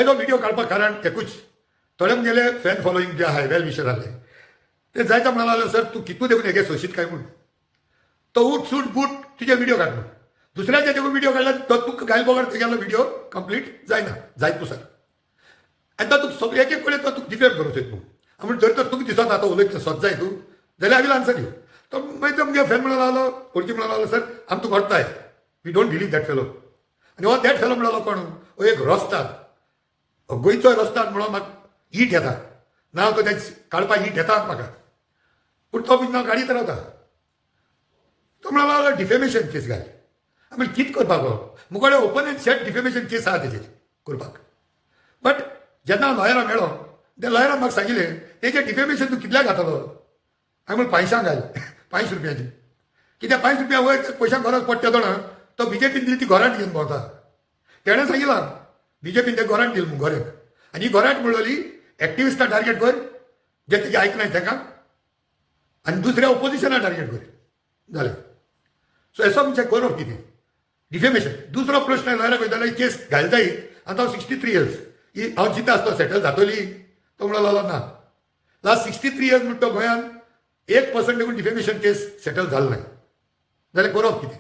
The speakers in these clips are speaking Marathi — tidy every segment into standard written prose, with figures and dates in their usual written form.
तेजो व्हिडिओ काडपाक कारण एकूच थोडे म्हगेले फॅन फॉलोईंग जे आहाय वेल विशर आहले ते जायता म्हणा लागले सर तूं कितू देखून हेगे सोशीत काय म्हूण तो उठ सूट बूट तुजे व्हिडिओ काड म्हूण दुसऱ्याचे देखून व्हिडिओ काडला तो तूं घायल बगर तेगेलो व्हिडिओ कंप्लीट जायना जायत तूं सर आनी तो तुका सगळे एक एक कडेन तो तुका डिफेंड करूं सोद तूं म्हणून जर तर तुका दिसत आतां उलयता सोद जाय तूं जाल्यार हांवें आन्सर दिवं तो मागीर तो म्हगे फॅन म्हणून लागलो ओळखी म्हणून लागलो सर आमी तूं करताय we don't believe that fellow आनी हो दॅट फेलो म्हणलो कोण हो एक रस्तात गोंयचो रस्तात म्हणून म्हाका हीट येता ना तो तें काडपाक हीट येता म्हाका पूण तो बीन गाडयेत रावता तो म्हणून लागलो डिफेमेशन केस घाल आमी कितें करपाक मुखार ओपन एंड सेट डिफेमेशन केस आहा तेजेर करपाक बट जेन्ना हांव लॉयरा मेळ्ळो त्या लॉयरान म्हाका सांगिल्लें तेजें डिफेमेशन तूं कितल्याक घातलो हांवें म्हणून 500 घाल 500 रुपयाची कित्याक 500 रुपया वयर पयशांक गरज पडटा तो ना तो बीजेपीन दिली ती गोरांट घेवन भोंवता तेणें सांगिलां बीजेपीन ते गोरांट दिली म्हूण गोऱ्याक आनी ही गोरांट म्हणलोली एक्टिविस्टां टार्गेट कर जे तेजे आयकनाय ताका आनी दुसऱ्या ओपोजिशनाक टार्गेट कर जालें सो हेसो म्हणजे करप कितें डिफेमेशन दुसरो प्रश्न लॉयराक वयतालो केस घाल जायत आतां हांव 63 इयर्स ही हांव चिंता आसता सेटल जातली तो म्हणून लागलो ना लास्ट 63 इयर्स म्हणटा तो गोंयांत 1% देखून डिफेमेशन केस सेटल जालो नाही जाल्यार करप कितें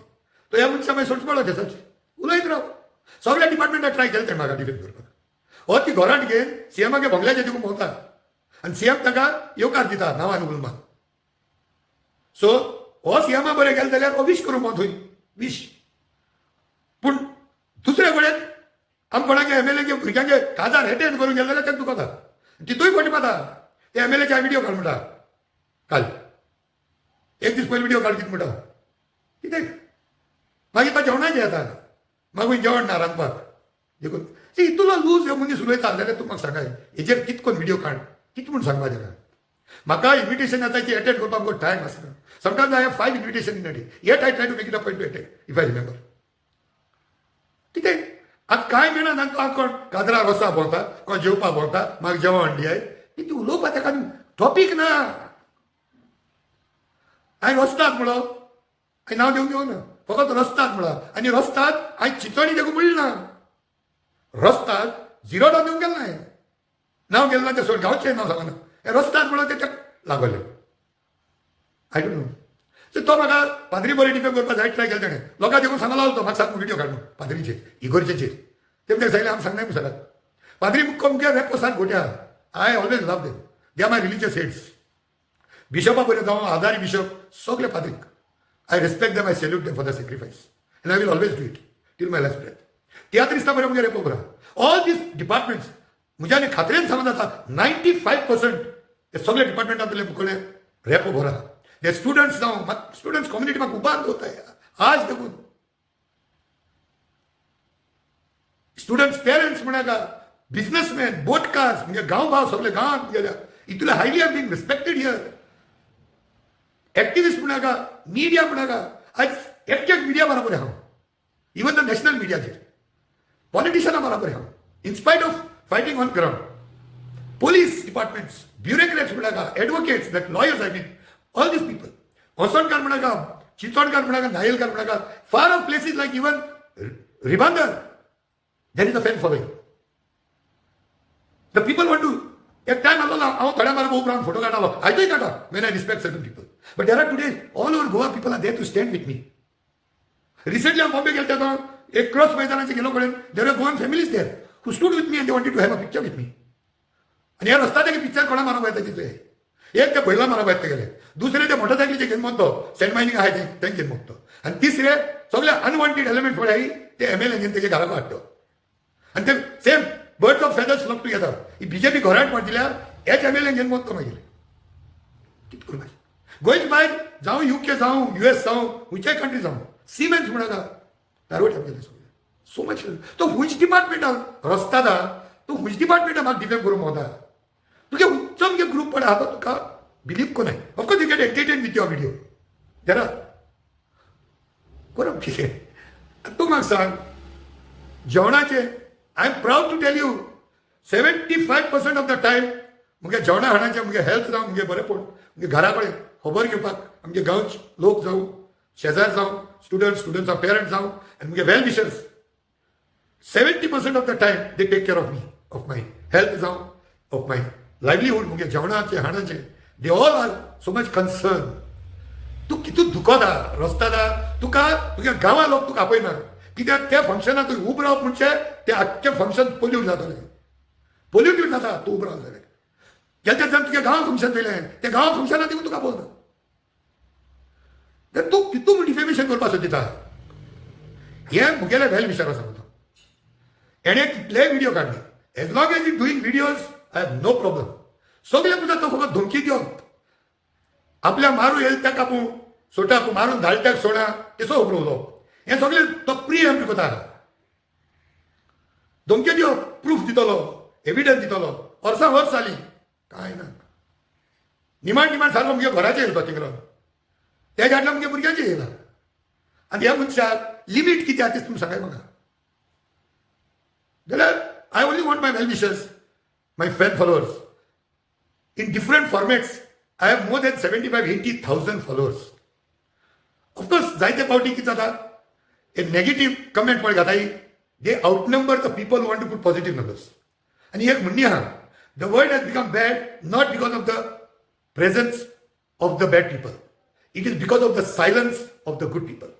तो ह्या मनशा मागीर सोडची पडलो केसाची उलयत राव सगळ्या डिपार्टमेंटाक ट्राय केलें तेणें म्हाका डिफेंड करपाक हो ती गोरांट घेवन सीएमागे बंगल्याचे देखून भोंवता आनी सीएम ताका येवकार दिता नांवान उलमान सो हो सीएमा बरें गेले जाल्यार हो विश करूं थंय विश पूण दुसरे कडेन आमी कोणागे एमएलएगे भुरग्यांगे काजार एटेंड करून गेले जाल्यार तें दुखता तितूय फटी माता ते एमएलएचे व्हिडिओ काड म्हणटा काल एक दीस पयलीं व्हिडिओ काड कितें म्हणटा कितें मागीर तो जेवणाचें येता मागीर जेवण ना रांदपाक देखून इतलो लूज मनीस उलयता जाल्यार तूं म्हाका सांगाय हेजेर कितें करून व्हिडिओ काड कितें म्हूण सांगपा तेका म्हाका इन्विटेशन येता ती एटेंड करपाक म्हाका टायम आसना sometimes I have 5 invitation in a day yet I try to make it a point to attend if I remember कितें आतां कांय मेळना तांकां कोण काजरा रस्ता भोंवता कोण जेवपाक भोंवता म्हाका जेवण हाडली आय ती उलोवपा ताका टॉपीक ना हांवें रस्ताक म्हणलो हांवें नांव दिवंक ना फकत रस्ताक म्हणला आनी रस्ताक हांवें चिंचोणी देखून म्हणली ना रस्ताक 0 डावन दिवंक गेलो हांवें नांव गेलें ना तें सोड गांवचें नांव सांगना हें रस्ताक म्हणलो तें लागले आय डोंट नो सो तो म्हाका पाद्री बरें डिफेंड करपाक जायत ट्राय केलें तेणें लोकांक देखून सांगलो लागलो तो म्हाका सांग व्हिडिओ काड पाद्रीचेर इगोर्जेचेर ते म्हणटा सांगलें आमी सांगनाय म्हणून सांगात पाद्री मुक्को मुगे रेपो सारक घोट्या I always love them they are my religious heads बिशपा बरें जावं आदारी बिशप सगळे पाद्रीक I respect them I salute them for the sacrifice and I will always do it till my last breath tiatr दिसता बरें मुगे रेपो बरा ऑल दीस डिपार्टमेंट्स म्हज्या आनी खात्रेन सांगून जाता 95% ते सगळे डिपार्टमेंटांतले मुखेले रेपो बरा ते स्टुडंट्स जावं स्टुडंट्स कम्युनिटी म्हाका उबार दवरताय आज देखून स्टुडंट्स पेरंट्स म्हणाका बिजनेसमॅन बोटकार्स म्हणजे गांव भाव सगळे गांवांत गेल्या इतले highly are been respected here activist म्हणाका मिडिया म्हणाका आज एक मिडिया बरोबर हांव इवन द नॅशनल मिडियाचेर पॉलिटिशियनां बरोबर हांव in spite of fighting on ground police departments, bureaucrats म्हणाका advocates, that lawyers I mean, all these people. Osongar म्हणाका, Chittodgar म्हणाका, Nayalgar म्हणाका, far off places like even Ribandar, there is a fan following. The people want to, एक time आलो ना, हांव थोड्या मार्ग उब रावन फोटो काडटालो, आयजूय काडटा, when I respect certain people. But there are today, all over Goa people are there to stand with me. Recently I'm Bombay गेलते तो, एक क्रॉस मैदानाचे गेलो कडेन, there were Goan families there, who stood with me and they wanted to have a picture with me. आणि ह्या रस्त्यात एक पिक्चर कोणा मारप येता तिथे एक ते पहिला मारप येता गेले दुसरे ते मोटरसायकलीचे घेऊन मोगतो सेंट मायनिंग आहे ते घेऊन मोगतो आणि तिसरे सगळे अनवॉन्टेड एलिमेंट पळय ते एमएलए घेऊन तेजे घराक हाडतो आणि ते same birds of feathers flock together ही बीजेपी घरांत पडदिल्यार हेच एमएलए घेऊन मोगतो मागीर कितें करपाचें गोंयचे भायर जावं यूके जावं यूएस जावं खंयच्याय कंट्री जावं सिमेंट्स म्हणाका दारोट आपल्याला सो मच तो हुंच डिपार्टमेंटाक रस्ता दा तूं हुंच डिपार्टमेंटाक म्हाका डिफेंड करूंक मोदा तुगे उच्च मुगे ग्रुप पडा आतां तुका बिलीव कोनाय of course you get entertain with your video जरा करप कितें तूं म्हाका सांग जेवणाचें I am proud to tell you 75% of the time मुगे जेवणा हाडाचें मुगे हेल्थ जावं मुगे बरेंपण मुगे घरा कडेन खबर घेवपाक आमगे गांवचे लोक जावं शेजार जावं स्टुडंट्स ऑफ पेरंट्स जावं आनी मुगे well wishers 70% of the time they take care of me of my health जावं, ऑफ माय लायव्हलीहूड, मुगे जेवणाचे हाणाचे, they all are so much concern. तूं कितून दुखोता रस्तादा, तुका तुगे गांवां लोक तुका आपयना, कित्याक त्या फंक्शनाक तूं उबो रावप म्हणजे तें आख्खें फंक्शन पोल्यूट जातलें. पोल्यूट जाता तूं उबो रावल जाल्यार. ज्या जर तुगे गांव फंक्शन पयलें, त्या गांवा फंक्शनाक देखून तुका आपोवना. तर तूं कितून डिफेमेशन करपाक सोदिता. हें मुगेलें वेल विशर सांगता. एणें कितलेय व्हिडिओ काडले, as long as you doing videos I have no problem. सगळे पुजा तो फकत धमकी दिवप, आपल्या मारू येईल त्या कापू, सोटाक मारून धाडट्याक सोडा, तेसो खबर उलोवप, हें सगळें तो प्रिएम्प्ट करता. धमकी दिवप, प्रूफ दितलो, एविडन्स दितलो, वर्सां वर्स जाली, कांय ना. निमाण सारको मुगे घराचें येयलो तो तिंगरो, तेज्या फाटल्यान मुगे भुरग्यांचें येयला. आनी ह्या मनशाक लिमीट कितें आहा तें तुमी सांगाय म्हाका. जाल्यार I only want my well wishers, my fan followers in different formats. I have more than 75-80,000 followers. Of course, जायते पावटी कितें जाता, a negative comment पळय घाताय, they outnumber the people who want to put positive numbers. आनी एक म्हणणी आहा, the world has become bad not because of the presence of the bad people. It is because of the silence of the good people.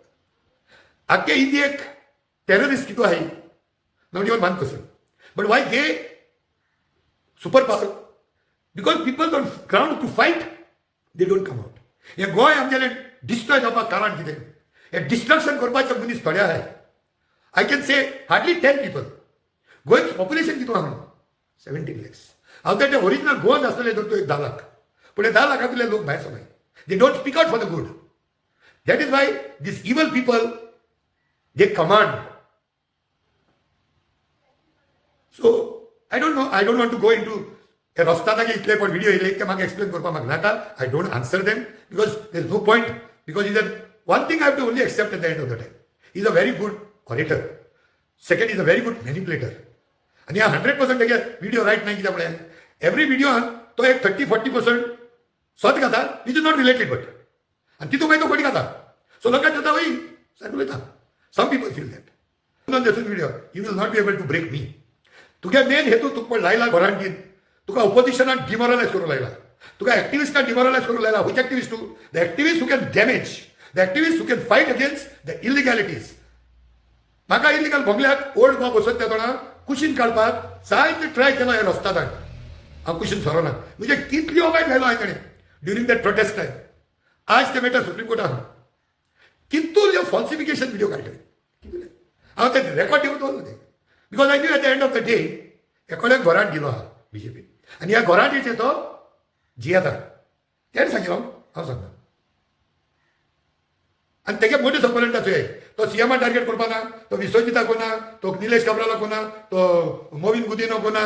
आख्खे इंडियेक टेररिस्ट कितू आहाय, not even 1%. But why they super power? Because people don't ground to fight, they don't come out. हे गोंय आमगेलें डिस्ट्रॉय जावपाक कारण कितें? हे डिस्ट्रक्शन करपाचे मनीस थोडे आहाय. I can say hardly 10 people. गोंयचें पॉप्युलेशन कितू आहा? 17 lakhs. हांव ते ओरिजिनल गोवन आसलेले तर तो 10 लाख. पूण हे 10 लाखांतले लोक भायर सगळे. They don't speak out for the good. That is why this evil people they command. So I don't want to go into हे रस्तादागे इतले पण व्हिडिओ येयले की म्हाका एक्सप्लेन करपाक म्हाका नाका. I don't answer them because there is no point. Because is one thing I have to only accept at the end of the time, is a very good orator. Second is a very good manipulator. आनी ह्या 100% तेगे व्हिडिओ रायट नाही कित्यामुळे एवरी व्हिडिओन तो एक 30-40% स्वत घाता which is not related but, आनी तितून मागीर तो खोटी घाता. सो लोकांक जाता वय सारको उलयता. Some people feel that on this video you will not be able to break me. तुगे मेन हेतू तुका लायला घरांटीन, तुका ऑपोजिशनाक डिमोरलायज करूंक लायला, तुका एक्टिविस्टाक डिमोरलायज करूंक लायला. Which activist too? The activist who can damage, the activist who can fight against the illegalities. म्हाका इलिगल भोगल्याक ओल्ड गोवा बसत त्या तोणा कुशीन काडपाक जायते ट्राय केलो हे रस्तादाक. हांव कुशीन सरोना. म्हणजे कितली ओबायट घायलो हांवें ताणें ड्युरींग दॅट प्रोटेस्ट टायम. आज ते मेटर सुप्रीम कोर्टाक आहा. कितून फॉल्सिफिकेशन व्हिडिओ काडले. हांव ते रेकॉर्ड ठेवून दवरलो ते. Because I knew at the end of the day एकोड्याक घरांत दिलो आहा बीजेपी. आनी ह्या घरांटीचे तो जियेता. तेणें सांगितलो, हांव सांगता. आनी तेगे मोठे सपोनंट आसू तो सीएमा टार्गेट करपाना, तो विश्वजिता कोना, तो निलेश काब्राला कोना, तो मोविन गुदिनो कोना,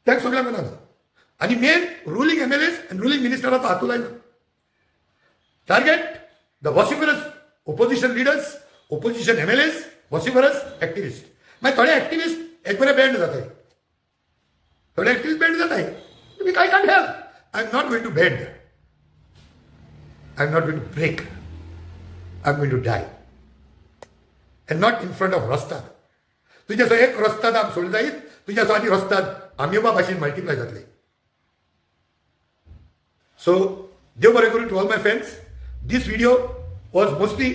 त्या सगळ्यांक कोना. आनी मेन रुलींग एमएलएस आनी रुलींग मिनिस्टरां तो हातू लायना. Target the vociferous opposition leaders, opposition MLAs, vociferous activist. मागीर थोडे एक्टिविस्ट एक बरे बँड जाताय, थोडे एक्टिविस्ट बँड जाताय. तुमी कांय can't help. I am not going to bend, I am not going to break, I am going to die. And not in front of रस्ताद. तुज्या एक रस्ताद आम सोडले जायत, तुज्या आनी रस्ताद आमियोबा भाशेन मल्टिप्लाय जातले. सो देव बरें करून to all my friends. This video was mostly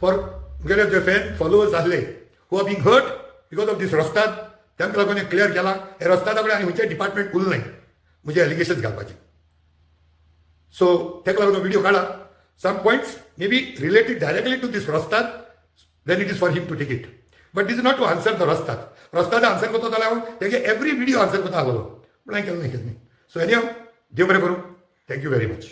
for मुगेले जे फॅन फॉलोअर्स आसले who are being hurt because of this रस्ताद. तांकां लागून हें क्लियर केलां. हे रस्तादा कडेन आनी खंयचें डिपार्टमेंट उरलें नाही म्हजे एलिगेशन्स घालपाचें. सो ताका लागून व्हिडिओ काडा. Some points may be related directly to this रस्ताद, then it is for him to take it. But this is not to answer the Rastad. Rastad answer करतो जाल्यार हांव तेगे every video answer करता आसलो. पूण हांवें केलो नाही. सो एनी हांव देव बरें करूं. Thank you very much.